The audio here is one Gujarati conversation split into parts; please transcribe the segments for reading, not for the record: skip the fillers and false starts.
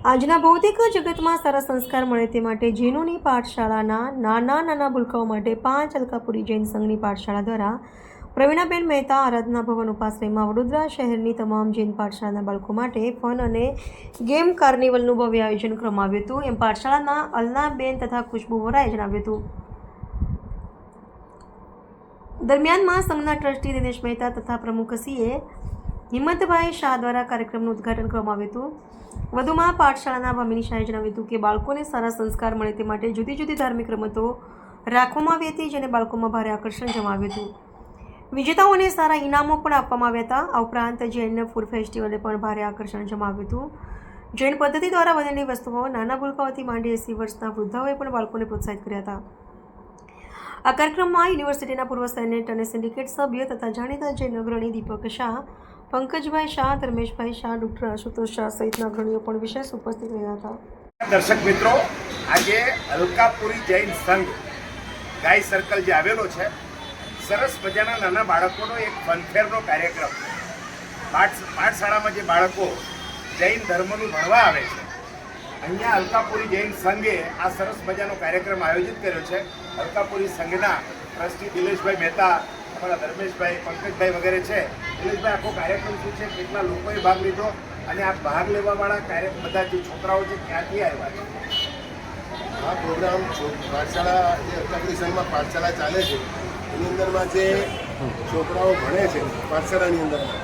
આજના ભૌતિક જગતમાં સારા સંસ્કાર મળે તે માટે જૈનોની પાઠશાળાના નાના ભૂલકાઓ માટે 5 અલકાપુરી જૈન સંઘની પાઠશાળા દ્વારા પ્રવીણાબેન મહેતા આરાધના ભવન ઉપાશ્રયમાં વડોદરા શહેરની તમામ જૈન પાઠશાળાના બાળકો માટે ફન અને ગેમ કાર્નિવલનું ભવ્ય આયોજન કરવામાં આવ્યું હતું એમ પાઠશાળાના અલનાબેન તથા ખુશ્બુ વોરાએ જણાવ્યું હતું. દરમિયાનમાં સંઘના ટ્રસ્ટી દિનેશ મહેતા તથા પ્રમુખ સીએ હિંમતભાઈ શાહ દ્વારા કાર્યક્રમનું ઉદ્ઘાટન કરવામાં આવ્યું હતું. વધુમાં પાઠશાળાના ભામિની શાહે જણાવ્યું હતું કે બાળકોને સારા સંસ્કાર મળે તે માટે જુદી જુદી ધાર્મિક રમતો રાખવામાં આવી હતી, જેને બાળકોમાં ભારે આકર્ષણ જમાવ્યું હતું. વિજેતાઓને સારા ઇનામો પણ આપવામાં આવ્યા હતા. આ ઉપરાંત જૈન ફૂડ ફેસ્ટિવલે પણ ભારે આકર્ષણ જમાવ્યું હતું. જૈન પદ્ધતિ દ્વારા બનેલી વસ્તુઓ નાના ભૂલકાઓથી માંડી 80 વર્ષના વૃદ્ધાઓએ પણ બાળકોને પ્રોત્સાહિત કર્યા હતા. આ કાર્યક્રમમાં યુનિવર્સિટીના પૂર્વ સેનેટ અને સિન્ડિકેટ સભ્ય તથા જાણીતા જૈન અગ્રણી દીપક શાહ, પંકજભાઈ શાહ, ધર્મેશભાઈ શાહ, ડૉક્ટર આશુતોષ શાહ સહિતના અગ્રણીઓ પણ વિશેષ ઉપસ્થિત રહ્યા હતા. દર્શક મિત્રો, આજે અલકાપુરી જૈન સંઘ ગાય સર્કલ જે આવેલો છે, સરસ મજાના નાના બાળકોનો એક ફનફેરનો કાર્યક્રમ. પાઠશાળામાં જે બાળકો જૈન ધર્મનું ભણવા આવે છે, અહીંયા અલકાપુરી જૈન સંઘે આ સરસ મજાનો કાર્યક્રમ આયોજિત કર્યો છે. અલકાપુરી સંઘના ટ્રસ્ટી દિનેશભાઈ મહેતા, અમારા ધર્મેશભાઈ, પંકજભાઈ વગેરે છે. દિનેશભાઈ, આખો કાર્યક્રમ શું છે, કેટલા લોકોએ ભાગ લીધો અને આ ભાગ લેવાવાળા બધા જે છોકરાઓ છે ક્યાંથી આવ્યા છે? આ પ્રોગ્રામ પાઠશાળા જે અલકાપુરી સંઘમાં પાઠશાળા ચાલે છે એની અંદરમાં જે છોકરાઓ ભણે છે પાઠશાળાની અંદરમાં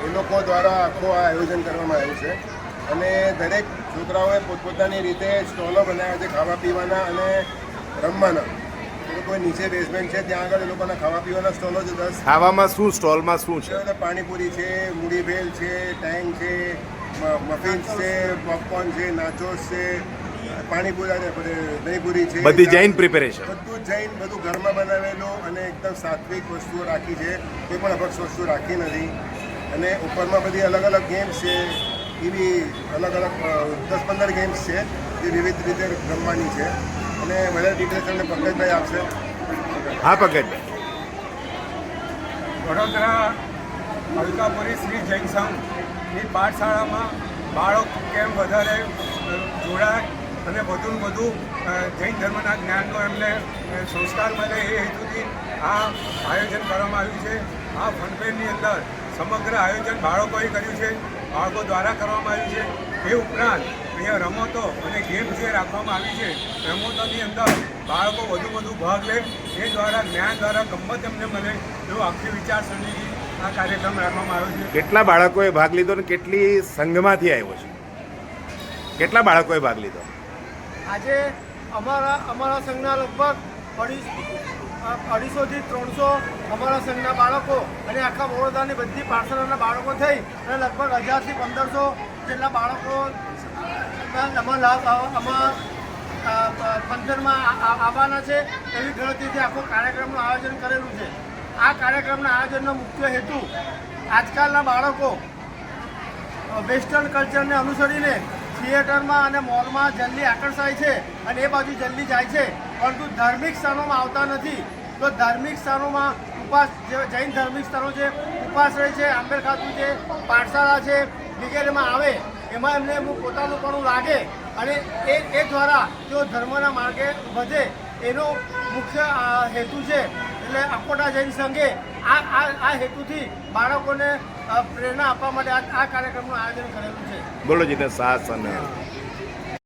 એ લોકો દ્વારા આખું આ આયોજન કરવામાં આવ્યું છે. અને દરેક છોકરાઓએ પોતપોતાની રીતે સ્ટોલો બનાવ્યા છે ખાવા પીવાના અને રમવાના. કોઈ નીચે બેઝમેન્ટ છે ત્યાં આગળ એ લોકોના ખાવા પીવાના સ્ટોલો છે. 10 ખાવામાં શું સ્ટોલમાં શું છે? પાણીપુરી છે, મૂડી ભેલ છે, ટેંગ છે, મફિન્સ છે, પોપકોર્ન છે, નાચોસ છે, પાણીપુરી અને દહીંપુરી છે. બધી જૈન પ્રિપેરેશન, બધું જૈન, બધું ઘરમાં બનાવેલું અને એકદમ સાત્વિક વસ્તુઓ રાખી છે. કોઈ પણ અભક્ષ વસ્તુ રાખી નથી. અને ઉપરમાં બધી અલગ અલગ ગેમ્સ છે. એવી અલગ અલગ 10-15 ગેમ્સ છે જે વિવિધ રીતે રમવાની છે. અને વધારે ડિટેલ્સ તમને પંકજભાઈ આપશે. હા પંકજભાઈ. વડોદરા અલકાપુરી શ્રી જૈન સંઘની પાઠશાળામાં બાળકો કેમ વધારે જોડાય અને વધુને વધુ જૈન ધર્મના જ્ઞાનનો એમને સંસ્કાર મળે એ હેતુથી આ આયોજન કરવામાં આવ્યું છે. આ ફનફેરની અંદર સમગ્ર આયોજન બાળકોએ કર્યું છે, બાળકો દ્વારા કરવામાં આવ્યું છે. એ ઉપરાંત અહીંયા રમતો અને ગેમ જે રાખવામાં આવી છે, રમતોની અંદર બાળકો વધુ ભાગ લે, એ દ્વારા જ્ઞાન દ્વારા ગમત એમને મળે એવું આખી વિચારસરણીથી આ કાર્યક્રમ રાખવામાં આવ્યો છે. કેટલા બાળકોએ ભાગ લીધો અને કેટલી સંઘમાંથી આવ્યો છે? કેટલા બાળકોએ ભાગ લીધો? આજે અમારા સંઘના લગભગ 250 થી 300 અમારા સંઘના બાળકો અને આખા વડોદરાની બધી પાઠશાળાના બાળકો થઈ અને લગભગ 1000 થી 1500 જેટલા બાળકો આમાં ફંક્શનમાં આવવાના છે. એવી ગણતરીથી આખો કાર્યક્રમનું આયોજન કરેલું છે. આ કાર્યક્રમના આયોજનનો મુખ્ય હેતુ આજકાલના બાળકો વેસ્ટર્ન કલ્ચરને અનુસરીને થિયેટરમાં અને મોલમાં જલ્દી આકર્ષાય છે અને એ બાજુ જલ્દી જાય છે, પરંતુ ધાર્મિક સ્થાનોમાં આવતા નથી. તો ધાર્મિક સ્થાનોમાં જૈન ધાર્મિક સ્થાનો છે, ઉપાશ્રય છે, આંબેડ ખાતું છે, પાઠશાળા છે વગેરેમાં આવે, એમાં એમને એમનું પોતાનું પણ લાગે અને એ દ્વારા તેઓ ધર્મના માર્ગે વધે, એનો મુખ્ય હેતુ છે. એટલે અકોટા જૈન સંઘે આ હેતુથી બાળકોને પ્રેરણા આપવા માટે આ કાર્યક્રમનું આયોજન કરેલું છે. બોલો જીને સાસ અને